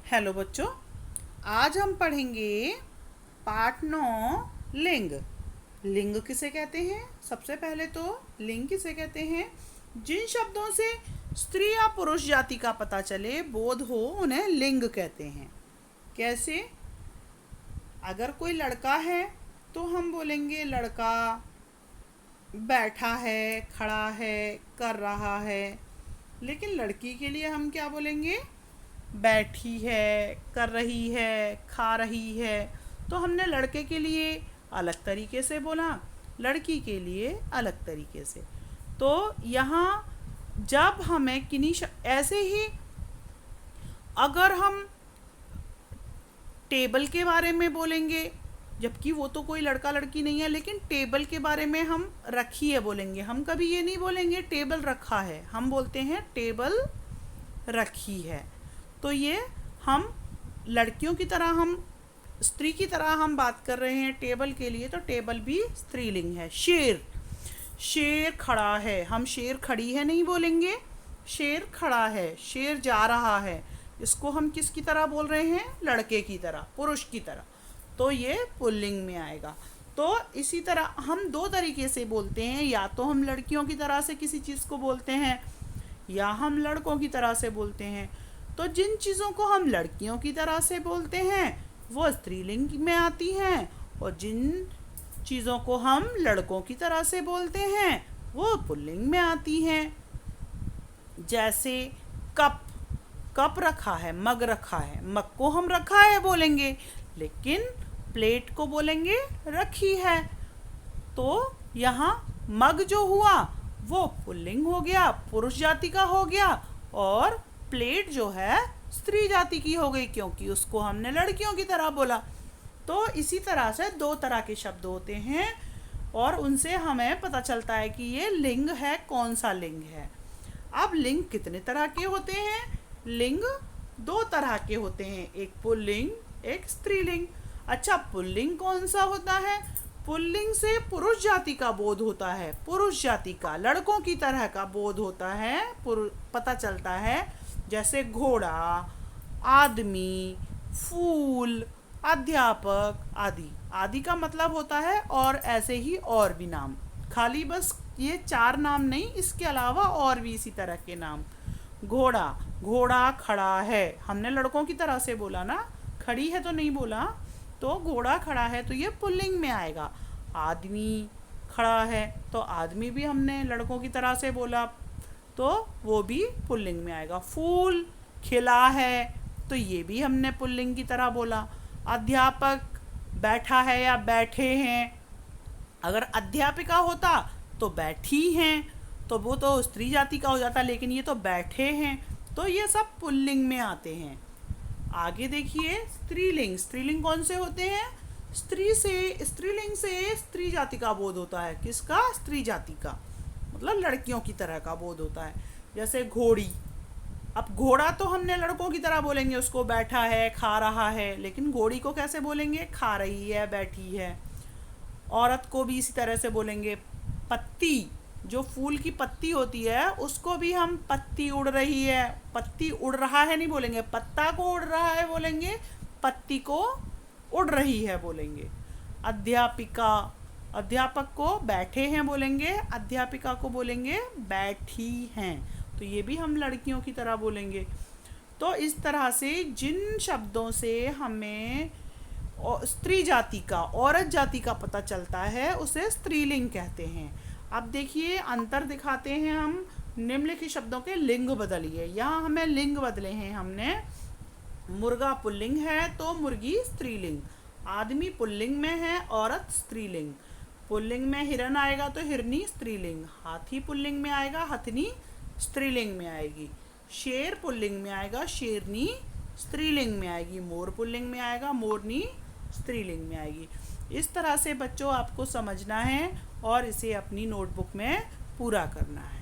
Hello बच्चों, आज हम पढ़ेंगे पाठ 9 लिंग। लिंग किसे कहते हैं? सबसे पहले तो लिंग किसे कहते हैं? जिन शब्दों से स्त्री या पुरुष जाति का पता चले, बोध हो, उन्हें लिंग कहते हैं। कैसे? अगर कोई लड़का है तो हम बोलेंगे लड़का, बैठा है, खड़ा है, कर रहा है। लेकिन लड़की के लिए हम क्या बोलेंगे? बैठी है, कर रही है, खा रही है। तो हमने लड़के के लिए अलग तरीके से बोला, लड़की के लिए अलग तरीके से। तो यहाँ जब हमें ऐसे ही अगर हम टेबल के बारे में बोलेंगे, जबकि वो तो कोई लड़का लड़की नहीं है, लेकिन टेबल के बारे में हम रखी है बोलेंगे। हम कभी ये नहीं बोलेंगे टेबल रखा है, हम बोलते हैं टेबल रखी है। तो ये हम लड़कियों की तरह, हम स्त्री की तरह हम बात कर रहे हैं टेबल के लिए, तो टेबल भी स्त्रीलिंग है। शेर, शेर खड़ा है, हम शेर खड़ी है नहीं बोलेंगे, शेर खड़ा है। शेर जा रहा है, इसको हम किसकी तरह बोल रहे हैं? लड़के की तरह, पुरुष की तरह। तो ये पुल्लिंग में आएगा। तो इसी तरह हम दो तरीके से बोलते हैं, या तो हम लड़कियों की तरह से किसी चीज़ को बोलते हैं, या हम लड़कों की तरह से बोलते हैं। तो जिन चीज़ों को हम लड़कियों की तरह से बोलते हैं वो स्त्रीलिंग में आती हैं, और जिन चीज़ों को हम लड़कों की तरह से बोलते हैं वो पुल्लिंग में आती हैं। जैसे कप, कप रखा है, मग रखा है। मग को हम रखा है बोलेंगे, लेकिन प्लेट को बोलेंगे रखी है। तो यहाँ मग जो हुआ वो पुल्लिंग हो गया, पुरुष जाति का हो गया, और प्लेट जो है स्त्री जाति की हो गई, क्योंकि उसको हमने लड़कियों की तरह बोला। तो इसी तरह से दो तरह के शब्द होते हैं, और उनसे हमें पता चलता है कि ये लिंग है, कौन सा लिंग है। अब लिंग कितने तरह के होते हैं? लिंग दो तरह के होते हैं, एक पुल्लिंग, एक स्त्रीलिंग। अच्छा, पुल्लिंग कौन सा होता है? पुल्लिंग से पुरुष जाति का बोध होता है, पुरुष जाति का, लड़कों की तरह का बोध होता है, पता चलता है। जैसे घोड़ा, आदमी, फूल, अध्यापक आदि। आदि का मतलब होता है और ऐसे ही और भी नाम, खाली बस ये 4 नाम नहीं, इसके अलावा और भी इसी तरह के नाम। घोड़ा, घोड़ा खड़ा है, हमने लड़कों की तरह से बोला ना, खड़ी है तो नहीं बोला। तो घोड़ा खड़ा है तो ये पुल्लिंग में आएगा। आदमी खड़ा है तो आदमी भी हमने लड़कों की तरह से बोला, तो वो भी पुल्लिंग में आएगा। फूल खिला है तो ये भी हमने पुल्लिंग की तरह बोला। अध्यापक बैठा है या बैठे हैं, अगर अध्यापिका होता तो बैठी हैं, तो वो तो स्त्री जाति का हो जाता, लेकिन ये तो बैठे हैं, तो ये सब पुल्लिंग में आते हैं। आगे देखिए स्त्रीलिंग। स्त्रीलिंग कौन से होते हैं? स्त्रीलिंग से स्त्री जाति का बोध होता है। किसका? स्त्री जाति का, मतलब लड़कियों की तरह का बोध होता है। जैसे घोड़ी, अब घोड़ा तो हमने लड़कों की तरह बोलेंगे, उसको बैठा है, खा रहा है, लेकिन घोड़ी को कैसे बोलेंगे? खा रही है, बैठी है। औरत को भी इसी तरह से बोलेंगे। पत्ती, जो फूल की पत्ती होती है, उसको भी हम पत्ती उड़ रही है, पत्ती उड़ रहा है नहीं बोलेंगे, पत्ता को उड़ रहा है बोलेंगे, पत्ती को उड़ रही है बोलेंगे। अध्यापिका, अध्यापक को बैठे हैं बोलेंगे, अध्यापिका को बोलेंगे बैठी हैं। तो ये भी हम लड़कियों की तरह बोलेंगे। तो इस तरह से जिन शब्दों से हमें स्त्री जाति का, औरत जाति का पता चलता है, उसे स्त्रीलिंग कहते हैं। अब देखिए अंतर दिखाते हैं हम। निम्नलिखित शब्दों के लिंग बदलिए। यहाँ हमें लिंग बदले हैं हमने। मुर्गा पुल्लिंग है तो मुर्गी स्त्रीलिंग। आदमी पुल्लिंग में है, औरत स्त्रीलिंग। पुल्लिंग में हिरन आएगा तो हिरनी स्त्रीलिंग। हाथी पुल्लिंग में आएगा, हथनी स्त्रीलिंग में आएगी। शेर पुल्लिंग में आएगा, शेरनी स्त्रीलिंग में आएगी। मोर पुल्लिंग में आएगा, मोरनी स्त्रीलिंग में आएगी। इस तरह से बच्चों आपको समझना है और इसे अपनी नोटबुक में पूरा करना है।